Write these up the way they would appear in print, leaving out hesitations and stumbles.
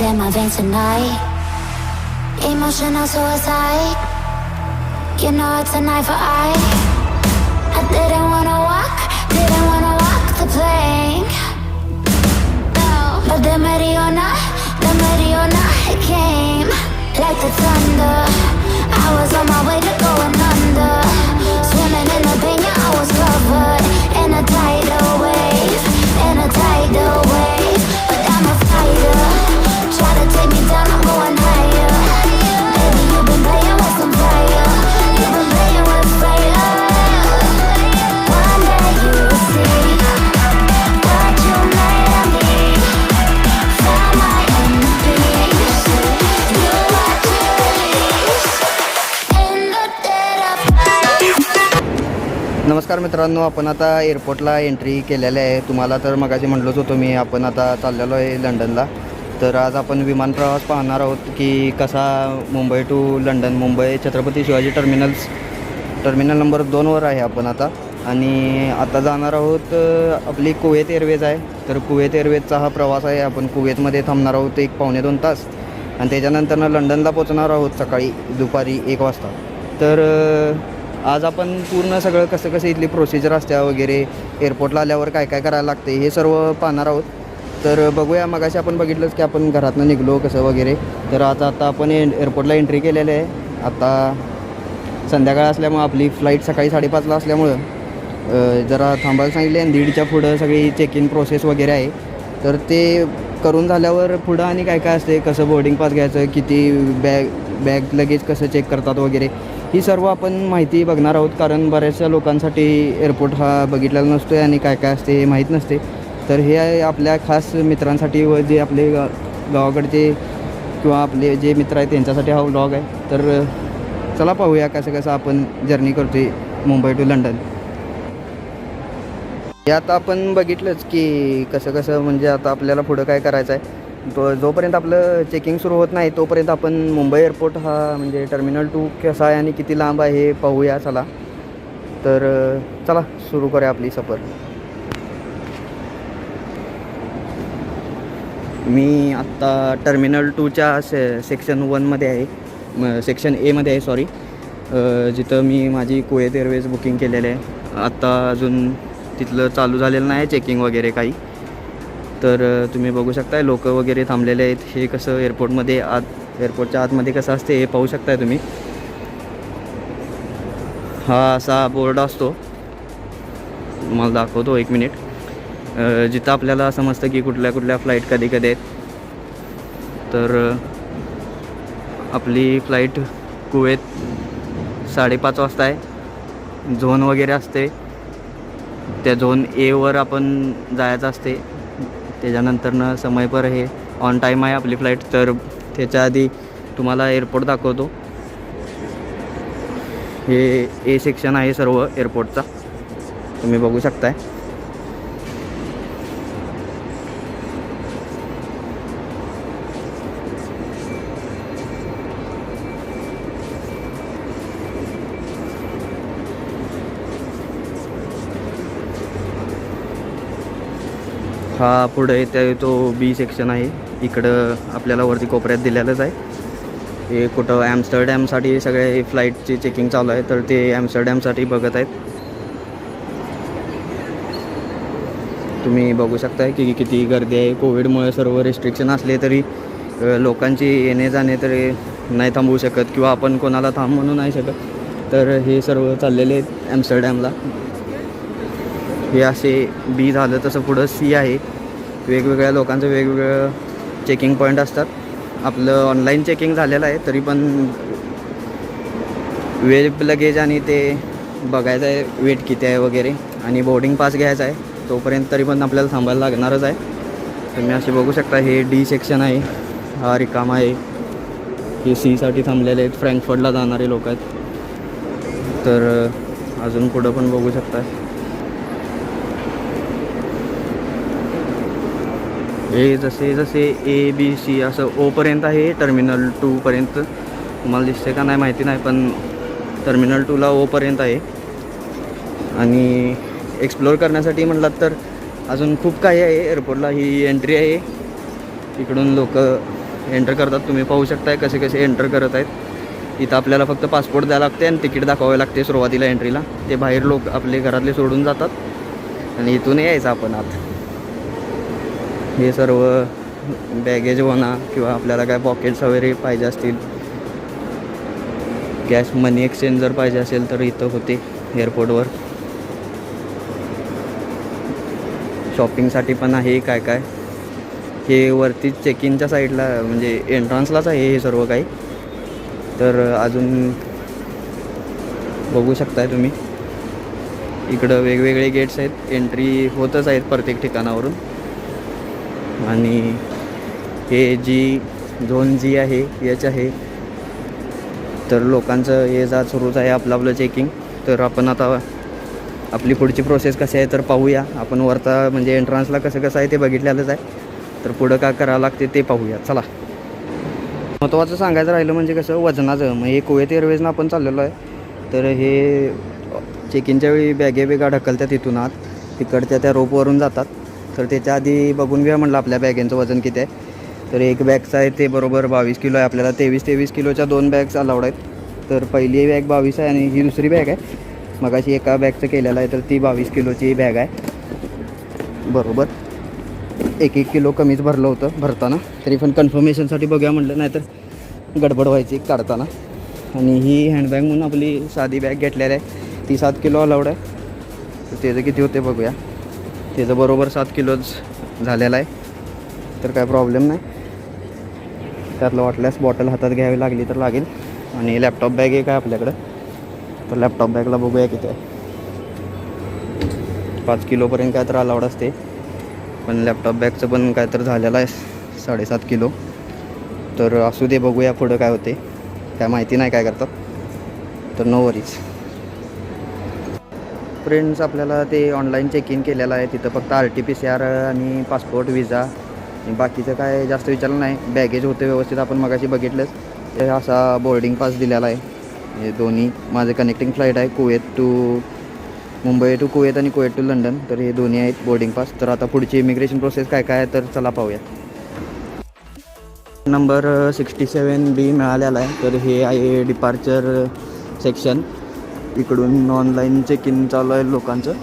in my veins tonight. Emotional suicide. You know it's a knife for eye. I didn't wanna walk the plank. No, but the Mariona, it came like the thunder. I was on my way to going under. Swimming in the pain, yeah, I was covered in a tidal wave, But I'm a fighter. Try to take me down, I'm going higher. Baby, you've been playing with some fire. You've been playing with fire. One day you'll see what you made of me. Found my enemies. You are to release in the dead of night. नमस्कार मित्रांनो, आपण आता एअरपोर्टला entry केलेली आहे. तुम्हाला तर मगाशी म्हटलंच होतं मी, आपण आता चाललेलो आहे लंडनला. तर आज आपण विमान प्रवास पाहणार आहोत की कसा Mumbai to London, Mumbai Chhatrapati Shivaji terminal number 2वर आहे आपण आता. आणि आता जाणार आहोत आपली कुवेत एअरवेज आहे. तर कुवेत एअरवेजचा हा प्रवास आहे. आपण कुवेतमध्ये थांबणार आहोत 1 पावणे 2 तास आणि त्याच्यानंतर लंडनला पोचणार आहोत सकाळी दुपारी 1 वाजता. तर आज आपण पूर्ण सगळं कसं इथली प्रोसिजर असते वगैरे, एअरपोर्टला आल्यावर काय काय करायला लागते हे सर्व पाहणार आहोत. तर बघूया. मगाशी आपण बघितलंच की आपण घरातनं निघलो कसं वगैरे. तर आता आपण एअरपोर्टला एंट्री केलेली आहे. आता संध्याकाळ असल्यामुळं आपली फ्लाईट सकाळी 5:30ला असल्यामुळं जरा थांबायला सांगितले आणि 1:30च्या पुढं सगळी चेक इन प्रोसेस वगैरे आहे. तर ते करून झाल्यावर पुढं आणि काय काय असते, कसं बोर्डिंग पास घ्यायचं, किती बॅग लगेज कसं चेक करतात वगैरे, ही सर्व आपण माहिती बघणार आहोत. कारण बऱ्याचशा लोकांसाठी एअरपोर्ट हा बघितलेला नसतो आहे आणि काय काय असते हे माहीत नसते. तर हे आहे आपल्या खास मित्रांसाठी व जे आपले गावाकडचे किंवा आपले जे मित्र आहेत त्यांच्यासाठी हा व्लॉग आहे. तर चला पाहूया कसं आपण जर्नी करतो आहे मुंबई टू लंडन. हे आता आपण बघितलंच की कसं म्हणजे आता आपल्याला पुढं काय करायचं आहे. जोपर्यंत आपलं चेकिंग सुरू होत नाही तोपर्यंत आपण मुंबई एअरपोर्ट हा म्हणजे टर्मिनल 2 कसा आहे आणि किती लांब आहे हे पाहूया चला. तर चला सुरू करूया आपली सफर. मी आत्ता टर्मिनल 2च्या सेक्शन 1मध्ये आहे, सेक्शन एमध्ये आहे सॉरी, जिथं मी माझी कुवेत एअरवेज बुकिंग केलेलं आहे. आत्ता अजून तिथलं चालू झालेलं नाही चेकिंग वगैरे काही. तर तुम्ही बघू शकताय लोक वगैरे थांबलेले आहेत. हे कसं एअरपोर्टच्या आतमध्ये कसं असते हे पाहू शकताय तुम्ही. हा असा बोर्ड असतो, मला दाखवतो 1 मिनिट, जिथं आपल्याला समजतं की कुठल्या फ्लाईट कधी आहेत. तर आपली फ्लाईट कुवेत 5:30 वाजता आहे. झोन वगैरे असते, त्या झोन एवर आपण जायचं असते. त्याच्यानंतरनं समयपर हे ऑन टाईम आहे आपली फ्लाईट. तर त्याच्या आधी तुम्हाला एअरपोर्ट दाखवतो. हे ए सेक्शन आहे सर्व एअरपोर्टचा, तुम्ही बघू शकताय. हा पुढे येते तो बी सेक्शन आहे. इकडं आपल्याला वरती कोपऱ्यात दिलेलंच आहे. हे कुठं ॲम्स्टरडॅमसाठी सगळे फ्लाईटची चेकिंग चालू आहे. तर ते ॲम्स्टरडॅमसाठी बघत आहेत. तुम्ही बघू शकताय की किती गर्दी आहे. कोविडमुळे सर्व रिस्ट्रिक्शन असले तरी लोकांची येणे जाणे तरी नाही थांबवू शकत किंवा आपण कोणाला थांब म्हणू नाही शकत. तर हे सर्व चाललेले आहेत ॲम्स्टरडॅमला. हे असे बी झालं, तसं पुढं सी आहे. वेगवेगळ्या लोकांचं वेगवेगळं चेकिंग पॉईंट असतात. आपलं ऑनलाईन चेकिंग झालेलं आहे तरी पण वेब लगेज आणि ते बघायचं आहे वेट किती आहे वगैरे, आणि बोर्डिंग पास घ्यायचा आहे. तोपर्यंत तरी पण आपल्याला थांबायला लागणारच आहे. तुम्ही असे बघू शकता हे डी सेक्शन आहे, हा रिकामा आहे. हे सीसाठी थांबलेले आहेत, फ्रँकफर्टला जाणारे लोक आहेत. तर अजून पुढं पण बघू शकता. हे जसे ए बी सी असं ओपर्यंत आहे. टर्मिनल 2पर्यंत तुम्हाला दिसते का नाही माहिती नाही, पण टर्मिनल 2ला ओपर्यंत आहे. आणि एक्सप्लोअर करण्यासाठी म्हटलात तर अजून खूप काही आहे एअरपोर्टला. ही एंट्री आहे, इकडून लोक एंटर करतात. तुम्ही पाहू शकताय कसे कसे एंटर करत आहेत. इथं आपल्याला फक्त पासपोर्ट द्यावं लागते आणि तिकीट दाखवावे लागते सुरुवातीला एंट्रीला. ते बाहेर लोक आपले घरातले सोडून जातात आणि इथून यायचं आपण आत. हे सर्व बॅगेज म्हणा किंवा आपल्याला काय पॉकेट्स वगैरे पाहिजे असतील, कॅश मनी एक्सचेंज जर पाहिजे असेल तर इथं होते एअरपोर्टवर. शॉपिंगसाठी पण आहे काय काय. हे वरती चेक इनच्या साईडला म्हणजे एंट्रन्सलाच आहे हे सर्व काही. तर अजून बघू शकताय तुम्ही इकडं वेगवेगळे गेट्स आहेत. एंट्री होतच आहेत प्रत्येक ठिकाणावरून. आणि हे जी झोन जी आहे याच आहे. तर लोकांचं ये जा सुरूच आहे आपलं चेकिंग. तर आपण आता आपली पुढची प्रोसेस कशी आहे तर पाहूया. आपण वरता म्हणजे एंट्रन्सला कसं आहे ते बघितलेलंच आहे. तर पुढं काय करावं लागते ते पाहूया. चला. महत्त्वाचं सांगायचं राहिलं म्हणजे कसं वजनाचं. मग हे कुवेत एअरवेजनं आपण चाललेलो आहे. तर हे चेक इनच्या वेळी बॅगा ढकलतात तिथून आत. तिकडच्या त्या रोपवरून जातात. तर त्याच्या आधी बघून घ्या म्हटलं आपल्या बॅगेंचं वजन किती आहे. तर एक बॅगचं आहे ते बरोबर 22 किलो आहे. आपल्याला 23 किलोच्या 2 बॅग्स अलाउड आहेत. तर पहिली बॅग 22 आहे आणि ही दुसरी बॅग आहे. मगाशी एका बॅगचं केलेलं आहे तर ती 22 किलोची बॅग आहे. बरोबर 1-1 किलो कमीच भरलं होतं भरताना. तरी पण कन्फर्मेशनसाठी बघूया म्हटलं, नाहीतर गडबड व्हायची काढताना. आणि ही हँडबॅग म्हणून आपली साधी बॅग घेतलेली आहे ती 7 किलो अलाउड आहे. तर त्याचं किती होते बघूया. त्याचं बरोबर 7 किलोच झालेलं आहे. तर काय प्रॉब्लेम नाही. त्यातलं वाटल्यास बॉटल हातात घ्यावी लागली तर लागेल. आणि लॅपटॉप बॅग एक आहे आपल्याकडं. तर लॅपटॉप बॅगला बघूया किती आहे. 5 किलोपर्यंत काय तर अलाउड असते. पण लॅपटॉप बॅगचं पण काय तर झालेलं आहे 7.5 किलो. तर असू दे, बघूया पुढं काय होते. काय माहिती नाही काय करतात. तर नो वरीज. फ्रेंड्स आपल्याला ते ऑनलाईन चेक इन केलेलं आहे. तिथं फक्त RT-PCR आणि पासपोर्ट विजा आणि बाकीचं काय जास्त विचारलं नाही. बॅगेज होते व्यवस्थित आपण मगाशी बघितलंच. ते असा बोर्डिंग पास दिलेला आहे. हे दोन्ही माझे कनेक्टिंग फ्लाईट आहे Kuwait to Mumbai to Kuwait आणि कुवेत टू लंडन. तर हे दोन्ही आहेत बोर्डिंग पास. तर आता पुढची इमिग्रेशन प्रोसेस काय काय आहे तर चला पाहूया. नंबर 67B मिळालेला आहे. तर हे आहे डिपार्चर सेक्शन. इकडून ऑनलाईन चेक इन चालू आहे लोकांचं.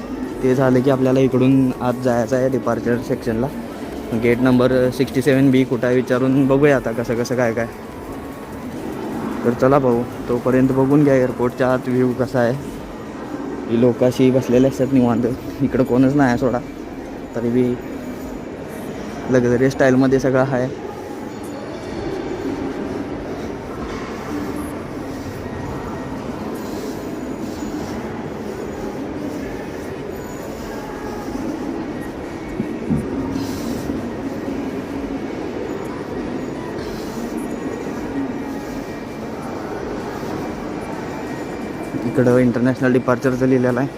ते झालं की आपल्याला इकडून आत जायचं आहे डिपार्चर सेक्शनला. गेट नंबर 67B कुठं आहे विचारून बघूया आता कसं कसं काय काय. तर चला भाऊ, तोपर्यंत बघून घ्या एअरपोर्टच्या आत व्ह्यू कसा आहे. ही लोक अशी बसलेले असतात निवांत. इकडं कोणच नाही आहे सोडा. तरी बी लक्झरी स्टाईलमध्ये सगळं आहे. इकडं इंटरनॅशनल डिपार्चरचं लिहिलेलं आहे.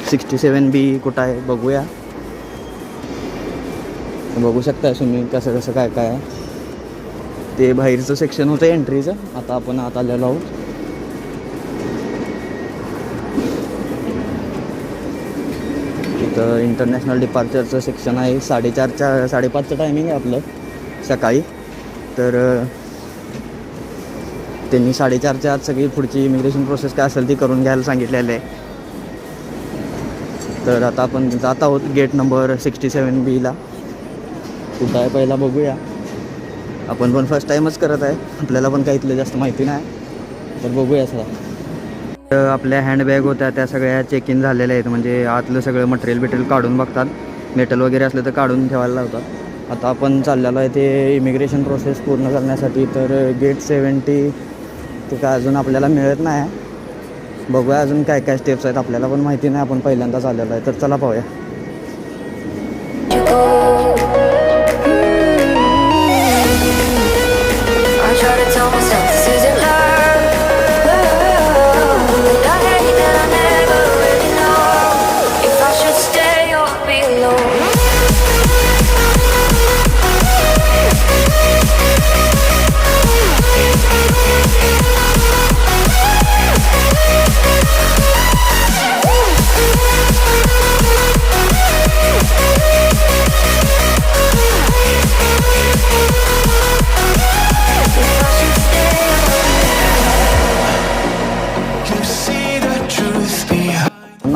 $67B कुठं आहे बघूया. बघू शकता तुम्ही कसं कसं काय काय आहे. ते बाहेरचं सेक्शन होतं एंट्रीचं. आता आपण आत आलेलो आहोत. इथं इंटरनॅशनल डिपार्चरचं सेक्शन आहे. 4:30-5:30चं टायमिंग आहे आपलं सकाळी. तर त्यांनी 4:30च्या आत सगळी पुढची इमिग्रेशन प्रोसेस काय असेल ती करून घ्यायला सांगितलेलं आहे. तर आता आपण जात आहोत गेट नंबर 67Bला. कुठं आहे पहिला बघूया. आपण पण फर्स्ट टाईमच करत आहे. आपल्याला पण काही इथलं जास्त माहिती नाही. तर बघूया सगळं. तर आपल्या हँडबॅग होत्या त्या सगळ्या चेक इन झालेल्या आहेत. म्हणजे आतलं सगळं मटेरियल काढून बघतात. मेटल वगैरे असलं तर काढून ठेवायला लावतात. आता आपण चाललेलो आहे ते इमिग्रेशन प्रोसेस पूर्ण करण्यासाठी. तर गेट 70 ते काय अजून आपल्याला मिळत नाही. बघूया अजून काय काय स्टेप्स आहेत. आपल्याला पण माहिती नाही. आपण पहिल्यांदाच आलेलो आहे. तर चला पाहूया.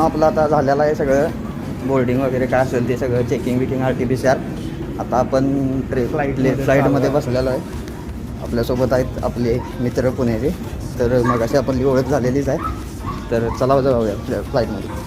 मित्रांनो आपलं आता झालेलं आहे सगळं बोर्डिंग वगैरे काय असेल ते सगळं चेकिंग बिकिंग RT-PCR. आता आपण फ्लाईटमध्ये बसलेलो आहे. आपल्यासोबत आहेत आपले मित्र पुण्याचे. तर मग अशी आपली ओळख झालेलीच आहे. तर चला जाऊया फ्लाईटमध्ये.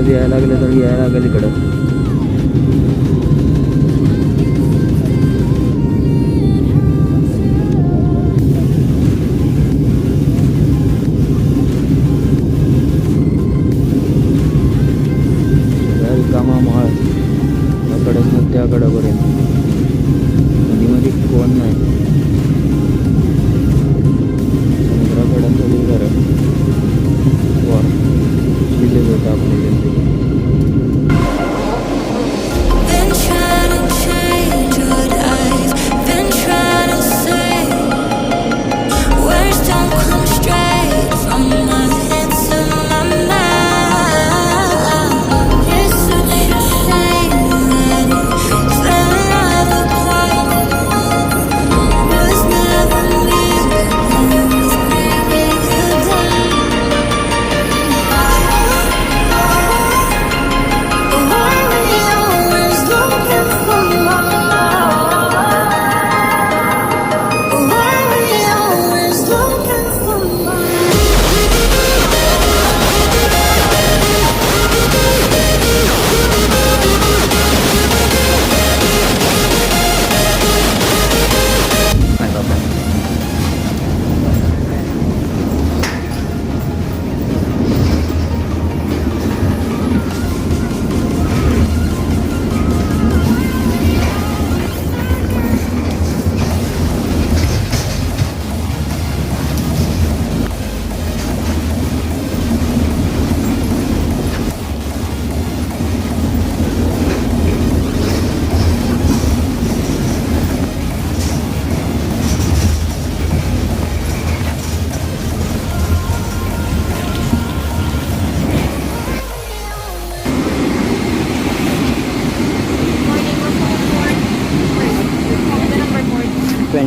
यायला लागले तर यायला लागेल इकडं. कामा माळ त्याकडेच त्याकडेपर्यंत मध्ये कोण नाही. समुद्राकडं सगळी घरं वा शिल्लक होतं आपली जिंदगी. Been trying to change your life, been trying to say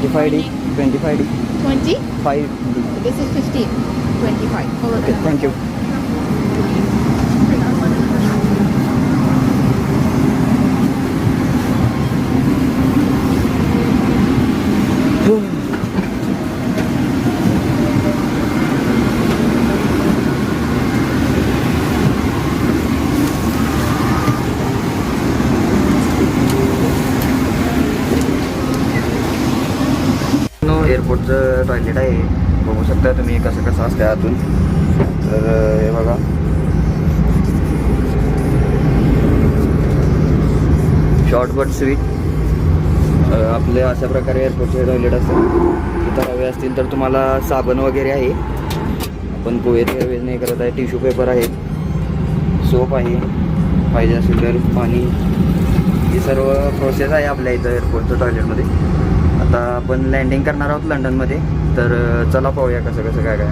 25D 25D 20? 5D. This is 15. 25. Follow Okay, the thank you. एअरपोर्टचं टॉयलेट आहे, बघू शकता तुम्ही कसं कसं असतं आतून. तर हे बघा, शॉर्ट बट स्वीट. आपले अशा प्रकारे एअरपोर्टचे टॉयलेट असतात. इतर हवे असतील तर तुम्हाला साबण वगैरे आहे, आपण कुवेत एअरवेज नाही करत आहे. टिश्यू पेपर आहे, सोप आहे, पाहिजे असेल तर पाणी. ही सर्व प्रोसेस आहे आपल्या इथं एअरपोर्टचं टॉयलेटमध्ये. आता आपण लँडिंग करणार आहोत लंडनमध्ये, तर चला पाहूया कसं कसं काय काय.